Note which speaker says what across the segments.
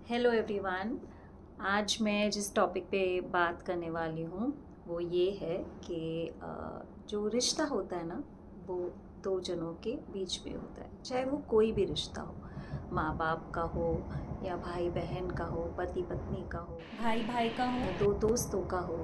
Speaker 1: Hello everyone. आज मैं जिस टॉपिक पे बात करने वाली हूँ वो ये है कि जो रिश्ता होता है ना, वो दो जनों के बीच में होता है, चाहे वो कोई भी रिश्ता हो, माँ बाप का हो या भाई बहन का हो, पति पत्नी का हो, भाई भाई का हो, दो दोस्तों का हो।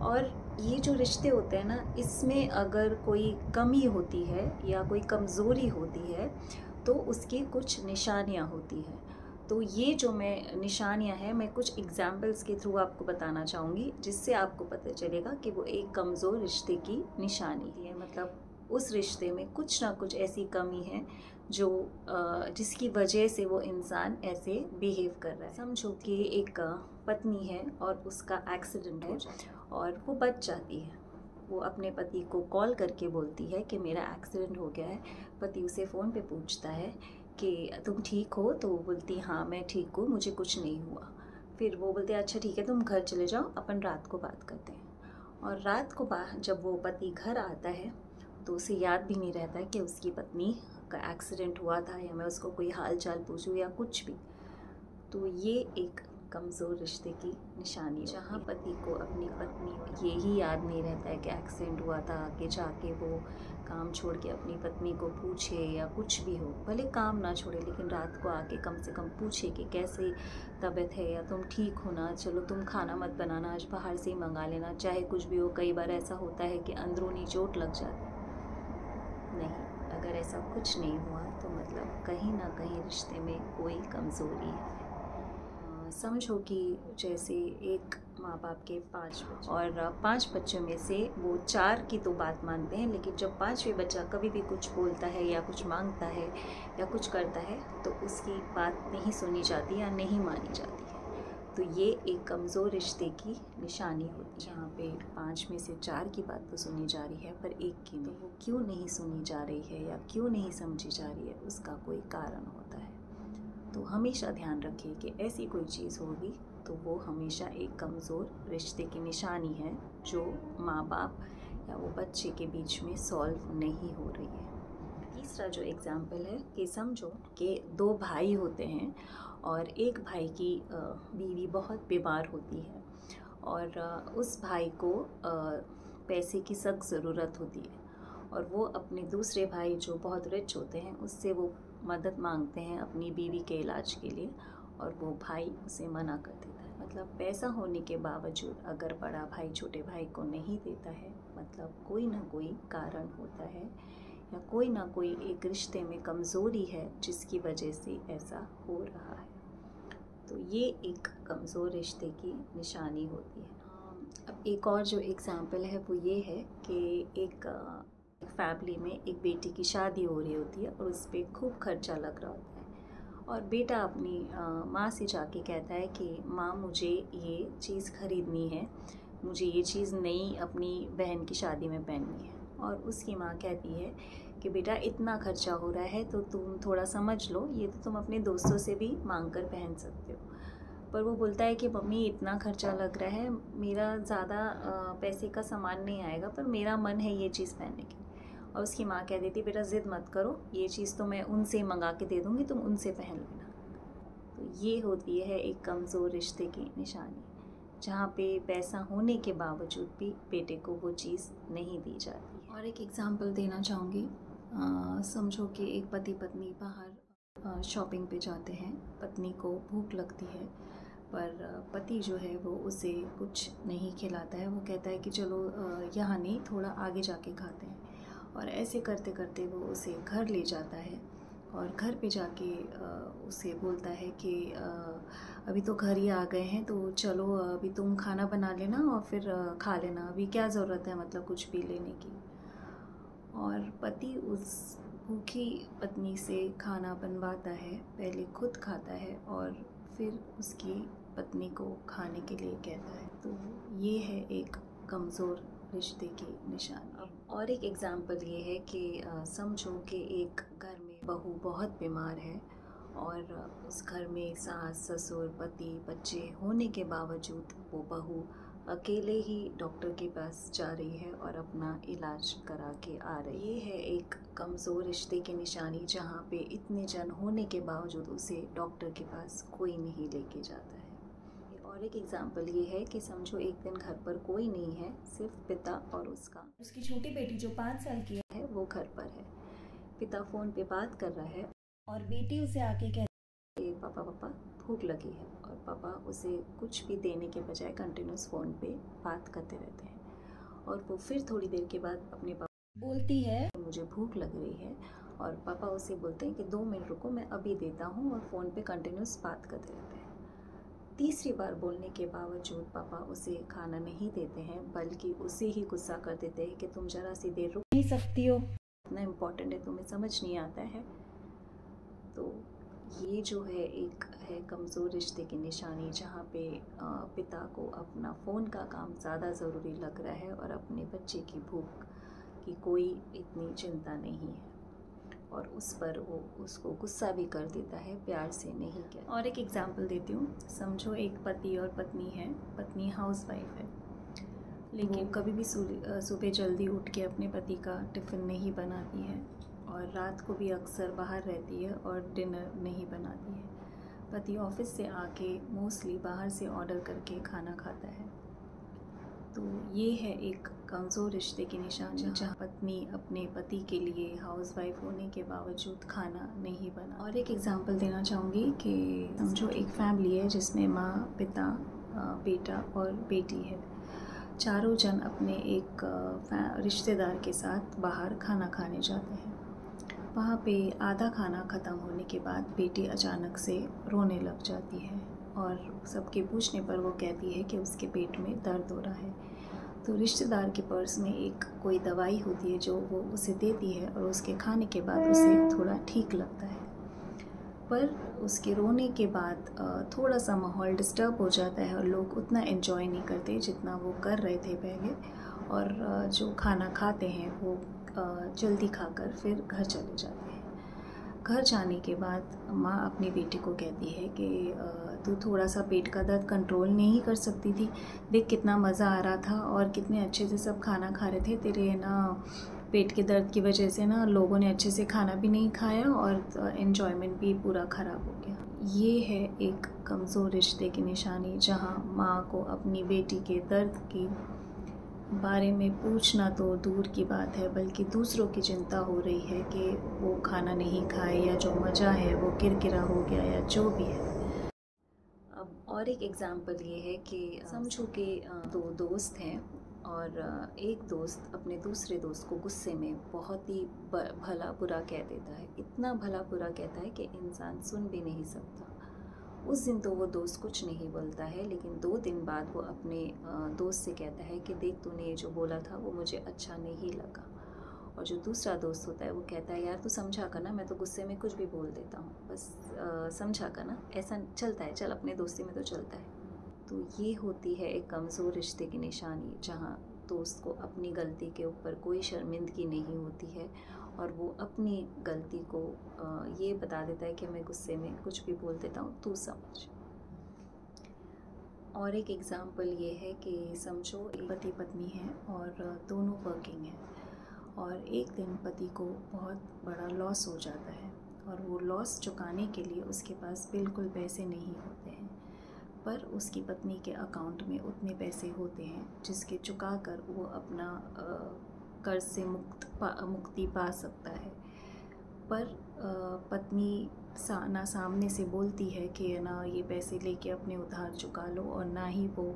Speaker 1: और ये जो रिश्ते होते हैं ना, इसमें अगर कोई कमी होती है या कोई कमज़ोरी होती है तो उसकी कुछ निशानियाँ होती हैं। तो ये जो मैं निशानियाँ हैं, मैं कुछ एग्जाम्पल्स के थ्रू आपको बताना चाहूँगी, जिससे आपको पता चलेगा कि वो एक कमज़ोर रिश्ते की निशानी है। मतलब उस रिश्ते में कुछ ना कुछ ऐसी कमी है जो जिसकी वजह से वो इंसान ऐसे बिहेव कर रहा है। समझो कि एक पत्नी है और उसका एक्सीडेंट है और वो बच जाती है। वो अपने पति को कॉल करके बोलती है कि मेरा एक्सीडेंट हो गया है। पति उसे फ़ोन पे पूछता है कि तुम ठीक हो? तो वो बोलती हाँ मैं ठीक हूँ, मुझे कुछ नहीं हुआ। फिर वो बोलते हैं अच्छा ठीक है, तुम घर चले जाओ, अपन रात को बात करते हैं। और रात को जब वो पति घर आता है तो उसे याद भी नहीं रहता है कि उसकी पत्नी का एक्सीडेंट हुआ था, या मैं उसको कोई हाल चाल पूछूँ या कुछ भी। तो ये एक कमज़ोर रिश्ते की निशानी, जहाँ पति को अपनी पत्नी यही याद नहीं रहता है कि एक्सीडेंट हुआ था, आगे जाके वो काम छोड़ के अपनी पत्नी को पूछे या कुछ भी हो, भले काम ना छोड़े लेकिन रात को आके कम से कम पूछे कि कैसे तबीयत है, या तुम ठीक हो ना, चलो तुम खाना मत बनाना, आज बाहर से ही मंगा लेना, चाहे कुछ भी हो। कई बार ऐसा होता है कि अंदरूनी चोट लग जाती है। नहीं, अगर ऐसा कुछ नहीं हुआ तो मतलब कहीं ना कहीं रिश्ते में कोई कमज़ोरी है। समझो कि जैसे एक माँ बाप के 5 बच्चे, और 5 बच्चों में से वो 4 की तो बात मानते हैं, लेकिन जब 5वें बच्चा कभी भी कुछ बोलता है या कुछ मांगता है या कुछ करता है तो उसकी बात नहीं सुनी जाती या नहीं मानी जाती है। तो ये एक कमज़ोर रिश्ते की निशानी होती है, जहाँ पे 5 में से 4 की बात तो सुनी जा रही है पर एक की नहीं। तो वो क्यों नहीं सुनी जा रही है या क्यों नहीं समझी जा रही है, उसका कोई कारण होता है। तो हमेशा ध्यान रखिए कि ऐसी कोई चीज़ होगी तो वो हमेशा एक कमज़ोर रिश्ते की निशानी है, जो माँ बाप या वो बच्चे के बीच में सॉल्व नहीं हो रही है। तीसरा जो एग्ज़ाम्पल है कि समझो कि 2 भाई होते हैं और एक भाई की बीवी बहुत बीमार होती है, और उस भाई को पैसे की सख्त ज़रूरत होती है, और वो अपने दूसरे भाई जो बहुत रिच होते हैं उससे वो मदद मांगते हैं अपनी बीवी के इलाज के लिए, और वो भाई उसे मना कर देता है। मतलब पैसा होने के बावजूद अगर बड़ा भाई छोटे भाई को नहीं देता है, मतलब कोई ना कोई कारण होता है या कोई ना कोई एक रिश्ते में कमज़ोरी है जिसकी वजह से ऐसा हो रहा है। तो ये एक कमज़ोर रिश्ते की निशानी होती है। अब एक और जो एग्ज़ाम्पल है वो ये है कि एक फैमिली में एक बेटी की शादी हो रही होती है और उस पर खूब खर्चा लग रहा होता है, और बेटा अपनी माँ से जाके कहता है कि माँ मुझे ये चीज़ ख़रीदनी है, मुझे ये चीज़ नई अपनी बहन की शादी में पहननी है। और उसकी माँ कहती है कि बेटा इतना खर्चा हो रहा है तो तुम थोड़ा समझ लो, ये तो तुम अपने दोस्तों से भी मांग कर पहन सकते हो। पर वो बोलता है कि मम्मी इतना खर्चा लग रहा है, मेरा ज़्यादा पैसे का सामान नहीं आएगा, पर मेरा मन है ये चीज़ पहनने की। और उसकी माँ कह देती बेटा ज़िद मत करो, ये चीज़ तो मैं उनसे मंगा के दे दूँगी, तुम उनसे पहन लेना। तो ये होती है एक कमज़ोर रिश्ते की निशानी, जहाँ पे पैसा होने के बावजूद भी बेटे को वो चीज़ नहीं दी जाती है। और एक एग्ज़ाम्पल देना चाहूँगी। समझो कि एक पति पत्नी बाहर शॉपिंग पे जाते हैं, पत्नी को भूख लगती है पर पति जो है वो उसे कुछ नहीं खिलाता है। वो कहता है कि चलो यहाँ नहीं, थोड़ा आगे जाके खाते हैं, और ऐसे करते करते वो उसे घर ले जाता है, और घर पे जाके उसे बोलता है कि अभी तो घर ही आ गए हैं तो चलो अभी तुम खाना बना लेना और फिर खा लेना, अभी क्या ज़रूरत है मतलब कुछ भी लेने की। और पति उस भूखी पत्नी से खाना बनवाता है, पहले खुद खाता है और फिर उसकी पत्नी को खाने के लिए कहता है। तो ये है एक कमज़ोर रिश्ते की निशानी। अब और एक एग्ज़ाम्पल ये है कि समझो कि एक घर में बहू बहुत बीमार है, और उस घर में सास ससुर पति बच्चे होने के बावजूद वो बहू अकेले ही डॉक्टर के पास जा रही है और अपना इलाज करा के आ रही है। ये है एक कमज़ोर रिश्ते की निशानी, जहाँ पे इतने जन होने के बावजूद उसे डॉक्टर के पास कोई नहीं लेके जाता है। और एक एग्जाम्पल ये है कि समझो एक दिन घर पर कोई नहीं है, सिर्फ पिता और उसकी छोटी बेटी जो 5 साल की है वो घर पर है। पिता फ़ोन पे बात कर रहा है और बेटी उसे आके कहती है पापा पापा भूख लगी है, और पापा उसे कुछ भी देने के बजाय कंटिन्यूस फ़ोन पे बात करते रहते हैं। और वो फिर थोड़ी देर के बाद अपने पापा बोलती है मुझे भूख लग रही है, और पापा उसे बोलते हैं कि 2 मिनट रुको मैं अभी देता हूँ, और फ़ोन पे कंटिन्यूस बात करते रहते हैं। तीसरी बार बोलने के बावजूद पापा उसे खाना नहीं देते हैं, बल्कि उसे ही गुस्सा कर देते हैं कि तुम ज़रा सी देर रुक नहीं सकती हो, इतना इम्पोर्टेंट है, तुम्हें समझ नहीं आता है। तो ये जो है एक है कमज़ोर रिश्ते की निशानी, जहाँ पे पिता को अपना फ़ोन का काम ज़्यादा ज़रूरी लग रहा है और अपने बच्चे की भूख की कोई इतनी चिंता नहीं है, और उस पर वो उसको गुस्सा भी कर देता है, प्यार से नहीं कहता। और एक एग्जांपल देती हूँ। समझो एक पति और पत्नी है, पत्नी हाउसवाइफ है, लेकिन कभी भी सुबह जल्दी उठ के अपने पति का टिफ़िन नहीं बनाती है, और रात को भी अक्सर बाहर रहती है और डिनर नहीं बनाती है। पति ऑफिस से आके मोस्टली बाहर से ऑर्डर करके खाना खाता है। तो ये है एक कमज़ोर रिश्ते की निशानी, जहाँ पत्नी अपने पति के लिए हाउसवाइफ होने के बावजूद खाना नहीं बना। और एक एग्जांपल देना चाहूँगी कि समझो एक फैमिली है जिसमें माँ, पिता, बेटा और बेटी है। चारों जन अपने एक रिश्तेदार के साथ बाहर खाना खाने जाते हैं। वहाँ पे आधा खाना ख़त्म होने के बाद बेटी अचानक से रोने लग जाती है, और सबके पूछने पर वो कहती है कि उसके पेट में दर्द हो रहा है। तो रिश्तेदार के पर्स में एक कोई दवाई होती है जो वो उसे देती है, और उसके खाने के बाद उसे थोड़ा ठीक लगता है। पर उसके रोने के बाद थोड़ा सा माहौल डिस्टर्ब हो जाता है, और लोग उतना एंजॉय नहीं करते जितना वो कर रहे थे पहले, और जो खाना खाते हैं वो जल्दी खाकर फिर घर चले जाते हैं। घर जाने के बाद माँ अपनी बेटी को कहती है कि तू थोड़ा सा पेट का दर्द कंट्रोल नहीं कर सकती थी, देख कितना मज़ा आ रहा था और कितने अच्छे से सब खाना खा रहे थे, तेरे ना पेट के दर्द की वजह से ना लोगों ने अच्छे से खाना भी नहीं खाया और एन्जॉयमेंट भी पूरा ख़राब हो गया। ये है एक कमज़ोर रिश्ते की निशानी, जहाँ माँ को अपनी बेटी के दर्द की बारे में पूछना तो दूर की बात है, बल्कि दूसरों की चिंता हो रही है कि वो खाना नहीं खाए, या जो मज़ा है वो किरकिरा हो गया, या जो भी है। अब और एक एग्ज़ाम्पल ये है कि समझो कि 2 दोस्त हैं, और एक दोस्त अपने दूसरे दोस्त को गुस्से में बहुत ही भला बुरा कह देता है। इतना भला बुरा कहता है कि इंसान सुन भी नहीं सकता। उस दिन तो वो दोस्त कुछ नहीं बोलता है, लेकिन 2 दिन बाद वो अपने दोस्त से कहता है कि देख तूने ये जो बोला था वो मुझे अच्छा नहीं लगा। और जो दूसरा दोस्त होता है वो कहता है यार तू समझा कर ना, मैं तो गुस्से में कुछ भी बोल देता हूँ, बस समझा कर ना, ऐसा चलता है, चल अपने दोस्ती में तो चलता है। तो ये होती है एक कमज़ोर रिश्ते की निशानी, जहाँ दोस्त को अपनी गलती के ऊपर कोई शर्मिंदगी नहीं होती है, और वो अपनी गलती को ये बता देता है कि मैं गुस्से में कुछ भी बोल देता हूँ, तू समझ। और एक एग्ज़ाम्पल ये है कि समझो पति पत्नी हैं और दोनों वर्किंग हैं, और एक दिन पति को बहुत बड़ा लॉस हो जाता है, और वो लॉस चुकाने के लिए उसके पास बिल्कुल पैसे नहीं होते हैं। पर उसकी पत्नी के अकाउंट में उतने पैसे होते हैं जिसके चुकाकर वो अपना कर्ज से मुक्ति पा सकता है। पर पत्नी ना सामने से बोलती है कि ना ये पैसे लेके अपने उधार चुका लो, और ना ही वो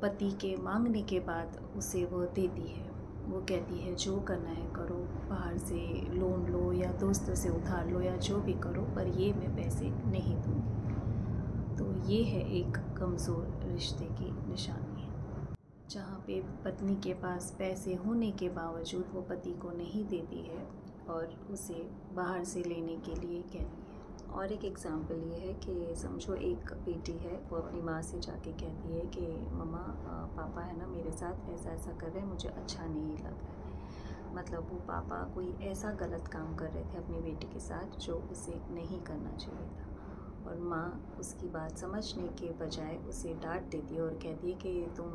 Speaker 1: पति के मांगने के बाद उसे वो देती है। वो कहती है जो करना है करो, बाहर से लोन लो या दोस्तों से उधार लो या जो भी करो, पर ये मैं पैसे नहीं दूँगी। तो ये है एक कमज़ोर रिश्ते की निशानी है, जहाँ पे पत्नी के पास पैसे होने के बावजूद वो पति को नहीं देती है और उसे बाहर से लेने के लिए कहती है। और एक एग्ज़ाम्पल ये है कि समझो एक बेटी है, वो अपनी माँ से जाके कहती है कि मम्मा पापा है ना मेरे साथ ऐसा ऐसा कर रहे हैं, मुझे अच्छा नहीं लग रहा है। मतलब वो पापा कोई ऐसा गलत काम कर रहे थे अपनी बेटी के साथ जो उसे नहीं करना चाहिए था। और माँ उसकी बात समझने के बजाय उसे डांट देती है और कहती है कि तुम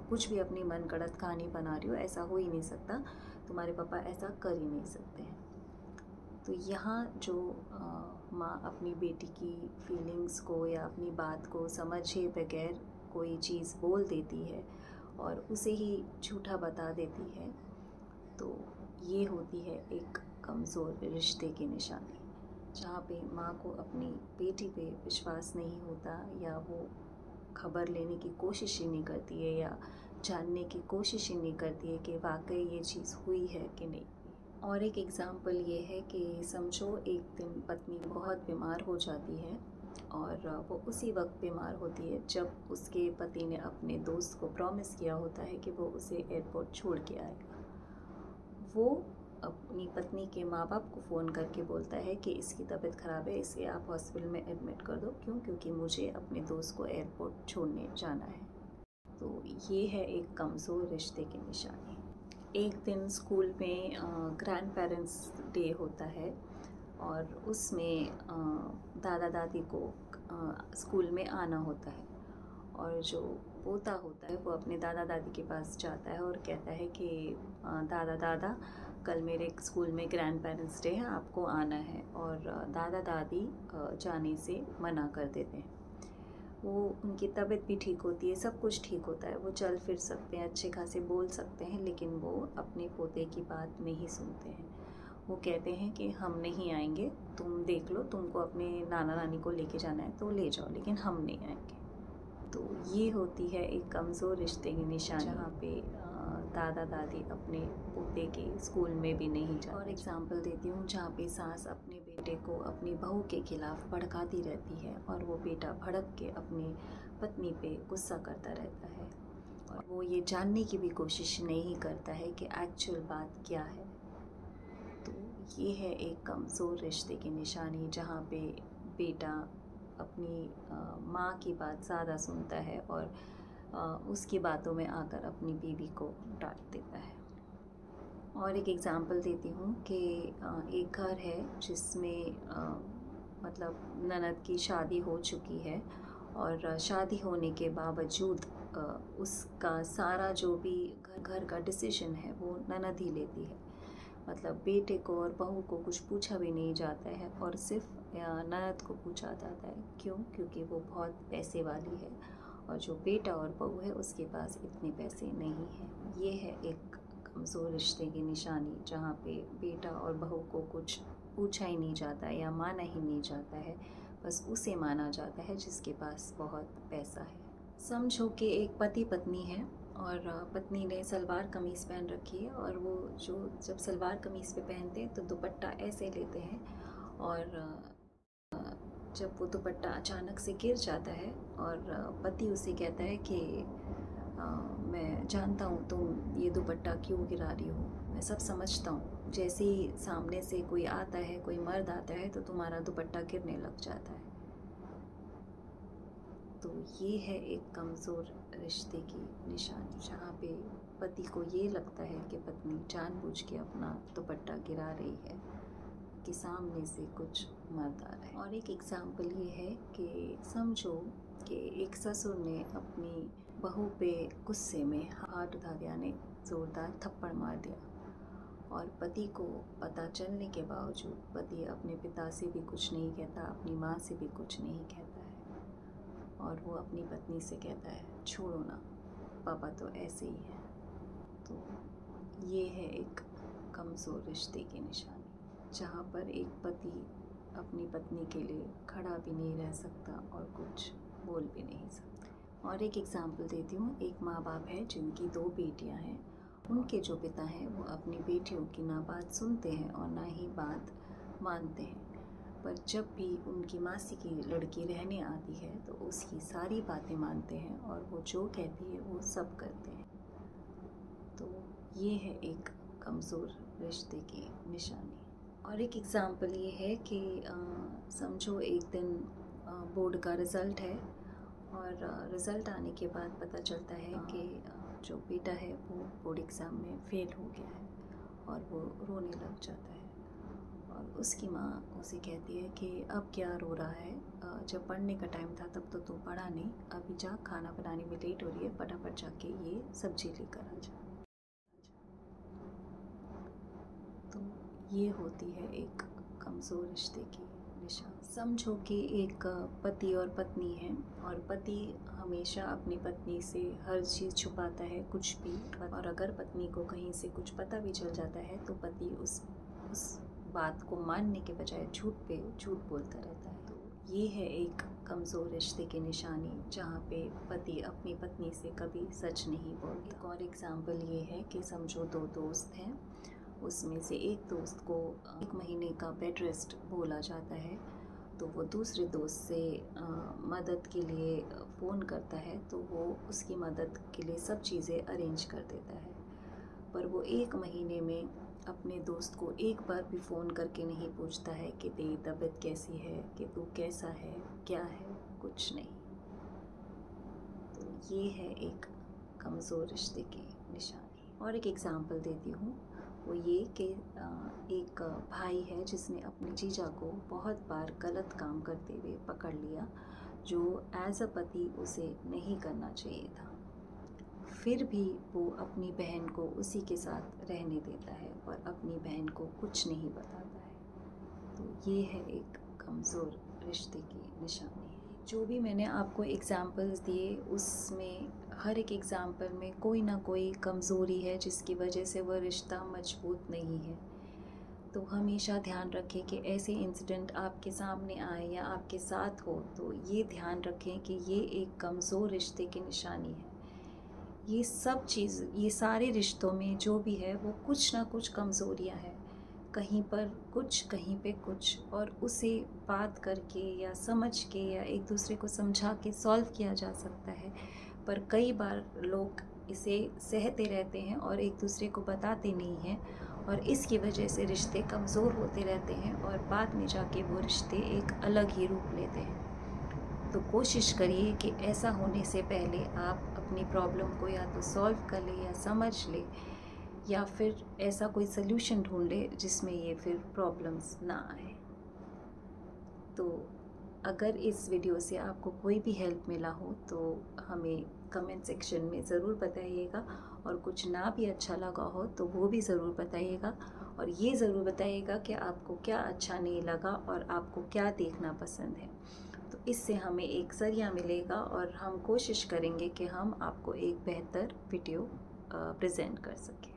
Speaker 1: कुछ भी अपनी मन गढ़ंत कहानी बना रही हो, ऐसा हो ही नहीं सकता, तुम्हारे पापा ऐसा कर ही नहीं सकते हैं। तो यहाँ जो माँ अपनी बेटी की फीलिंग्स को या अपनी बात को समझे बगैर कोई चीज़ बोल देती है और उसे ही झूठा बता देती है, तो ये होती है एक कमज़ोर रिश्ते की निशानी, जहाँ पे माँ को अपनी बेटी पे विश्वास नहीं होता या वो खबर लेने की कोशिश ही नहीं करती है या जानने की कोशिश ही नहीं करती है कि वाकई ये चीज़ हुई है कि नहीं। और एक एग्ज़ाम्पल ये है कि समझो एक दिन पत्नी बहुत बीमार हो जाती है और वो उसी वक्त बीमार होती है जब उसके पति ने अपने दोस्त को प्रॉमिस किया होता है कि वो उसे एयरपोर्ट छोड़ के आएगा। वो अपनी पत्नी के माँ बाप को फ़ोन करके बोलता है कि इसकी तबीयत ख़राब है, इसे आप हॉस्पिटल में एडमिट कर दो। क्यों? क्योंकि मुझे अपने दोस्त को एयरपोर्ट छोड़ने जाना है। तो ये है एक कमज़ोर रिश्ते की निशानी। एक दिन स्कूल में ग्रैंड पेरेंट्स डे होता है और उसमें दादा दादी को स्कूल में आना होता है और जो पोता होता है वो अपने दादा दादी के पास जाता है और कहता है कि दादा दादा कल मेरे स्कूल में ग्रैंड पेरेंट्स डे है, आपको आना है। और दादा दादी जाने से मना कर देते हैं। वो उनकी तबीयत भी ठीक होती है, सब कुछ ठीक होता है, वो चल फिर सकते हैं, अच्छे खासे बोल सकते हैं, लेकिन वो अपने पोते की बात नहीं सुनते हैं। वो कहते हैं कि हम नहीं आएंगे, तुम देख लो, तुमको अपने नाना नानी को लेके जाना है तो ले जाओ, लेकिन हम नहीं आएंगे। तो ये होती है एक कमज़ोर रिश्ते की निशानी, जहाँ पे दादा दादी अपने पोते के स्कूल में भी नहीं जाते। और एग्ज़ाम्पल देती हूँ जहाँ पे सास अपने बेटे को अपनी बहू के खिलाफ़ भड़काती रहती है और वो बेटा भड़क के अपनी पत्नी पे गुस्सा करता रहता है और वो ये जानने की भी कोशिश नहीं करता है कि एक्चुअल बात क्या है। तो ये है एक कमज़ोर रिश्ते की निशानी, जहाँ पे बेटा अपनी माँ की बात ज़्यादा सुनता है और उसकी बातों में आकर अपनी बीवी को डांट देता है। और एक एग्ज़ाम्पल देती हूँ कि एक घर है जिसमें मतलब ननद की शादी हो चुकी है और शादी होने के बावजूद उसका सारा जो भी घर का डिसीजन है वो ननद ही लेती है। मतलब बेटे को और बहू को कुछ पूछा भी नहीं जाता है और सिर्फ ननद को पूछा जाता है। क्यों? क्योंकि वो बहुत पैसे वाली है और जो बेटा और बहू है उसके पास इतने पैसे नहीं हैं। ये है एक कमज़ोर रिश्ते की निशानी, जहाँ पे बेटा और बहू को कुछ पूछा ही नहीं जाता है या माना ही नहीं जाता है, बस उसे माना जाता है जिसके पास बहुत पैसा है। समझो कि एक पति पत्नी है और पत्नी ने सलवार कमीज़ पहन रखी है और वो जो जब सलवार कमीज़ पे पहनते हैं तो दुपट्टा ऐसे लेते हैं और जब वो दुपट्टा अचानक से गिर जाता है और पति उसे कहता है कि मैं जानता हूँ तुम ये दुपट्टा क्यों गिरा रही हो, मैं सब समझता हूँ। जैसे ही सामने से कोई आता है, कोई मर्द आता है तो तुम्हारा दुपट्टा गिरने लग जाता है। तो ये है एक कमज़ोर रिश्ते की निशानी, जहाँ पे पति को ये लगता है कि पत्नी जानबूझ के अपना दुपट्टा गिरा रही है कि सामने से कुछ मर्द आ रहा है। और एक एग्ज़ाम्पल ये है कि समझो कि एक ससुर ने अपनी बहू पे गुस्से में हाथ उठा दिया, ने ज़ोरदार थप्पड़ मार दिया और पति को पता चलने के बावजूद पति अपने पिता से भी कुछ नहीं कहता, अपनी माँ से भी कुछ नहीं कहता है और वो अपनी पत्नी से कहता है छोड़ो ना, पापा तो ऐसे ही है। तो ये है एक कमज़ोर रिश्ते की निशानी, जहाँ पर एक पति अपनी पत्नी के लिए खड़ा भी नहीं रह सकता और कुछ बोल भी नहीं सकता। और एक एग्ज़ाम्पल देती हूँ, एक माँ बाप है जिनकी 2 बेटियाँ हैं। उनके जो पिता हैं वो अपनी बेटियों की ना बात सुनते हैं और ना ही बात मानते हैं, पर जब भी उनकी मासी की लड़की रहने आती है तो उसकी सारी बातें मानते हैं और वो जो कहती है वो सब करते हैं। तो ये है एक कमज़ोर रिश्ते की निशानी। और एक एग्ज़ाम्पल ये है कि समझो एक दिन बोर्ड का रिज़ल्ट है और रिज़ल्ट आने के बाद पता चलता है कि जो बेटा है वो बोर्ड एग्ज़ाम में फ़ेल हो गया है और वो रोने लग जाता है और उसकी माँ उसे कहती है कि अब क्या रो रहा है, जब पढ़ने का टाइम था तब तो तू पढ़ा नहीं, अभी जा, खाना बनाने में लेट हो रही है, फटाफट जाके ये सब्जी लेकर आ जा। तो ये होती है एक कमज़ोर रिश्ते की निशान। समझो कि एक पति और पत्नी हैं और पति हमेशा अपनी पत्नी से हर चीज़ छुपाता है, कुछ भी, और अगर पत्नी को कहीं से कुछ पता भी चल जाता है तो पति उस बात को मानने के बजाय झूठ पे झूठ बोलता रहता है। तो ये है एक कमज़ोर रिश्ते की निशानी, जहाँ पे पति अपनी पत्नी से कभी सच नहीं बोलता। एक और एग्ज़ाम्पल ये है कि समझो दो दोस्त हैं, उसमें से एक दोस्त को 1 महीने का बेड रेस्ट बोला जाता है, तो वो दूसरे दोस्त से मदद के लिए फ़ोन करता है, तो वो उसकी मदद के लिए सब चीज़ें अरेंज कर देता है। पर वो 1 महीने में अपने दोस्त को एक बार भी फ़ोन करके नहीं पूछता है कि तेरी तबीयत कैसी है, कि तू कैसा है, क्या है, कुछ नहीं। तो ये है एक कमज़ोर रिश्ते की निशानी। और एक एग्ज़ाम्पल देती हूँ, वो ये कि एक भाई है जिसने अपने जीजा को बहुत बार गलत काम करते हुए पकड़ लिया, जो एज अ पति उसे नहीं करना चाहिए था। फिर भी वो अपनी बहन को उसी के साथ रहने देता है और अपनी बहन को कुछ नहीं बताता है। तो ये है एक कमज़ोर रिश्ते की निशानी। जो भी मैंने आपको एग्ज़ाम्पल्स दिए, उसमें हर एक एग्ज़ाम्पल में कोई ना कोई कमज़ोरी है जिसकी वजह से वह रिश्ता मजबूत नहीं है। तो हमेशा ध्यान रखें कि ऐसे इंसिडेंट आपके सामने आए या आपके साथ हो तो ये ध्यान रखें कि ये एक कमज़ोर रिश्ते की निशानी है। ये सब चीज़, ये सारे रिश्तों में जो भी है वो कुछ ना कुछ कमज़ोरियाँ हैं, कहीं पर कुछ, कहीं पे कुछ, और उसे बात करके या समझ के या एक दूसरे को समझा के सॉल्व किया जा सकता है। पर कई बार लोग इसे सहते रहते हैं और एक दूसरे को बताते नहीं हैं, और इसकी वजह से रिश्ते कमज़ोर होते रहते हैं और बाद में जाके वो रिश्ते एक अलग ही रूप लेते हैं। तो कोशिश करिए कि ऐसा होने से पहले आप अपनी प्रॉब्लम को या तो सॉल्व कर ले या समझ ले, या फिर ऐसा कोई सल्यूशन ढूंढ ले जिसमें ये फिर प्रॉब्लम्स ना आए। तो अगर इस वीडियो से आपको कोई भी हेल्प मिला हो तो हमें कमेंट सेक्शन में ज़रूर बताइएगा, और कुछ ना भी अच्छा लगा हो तो वो भी ज़रूर बताइएगा, और ये ज़रूर बताइएगा कि आपको क्या अच्छा नहीं लगा और आपको क्या देखना पसंद है। तो इससे हमें एक ज़रिया मिलेगा और हम कोशिश करेंगे कि हम आपको एक बेहतर वीडियो प्रेजेंट कर सकें।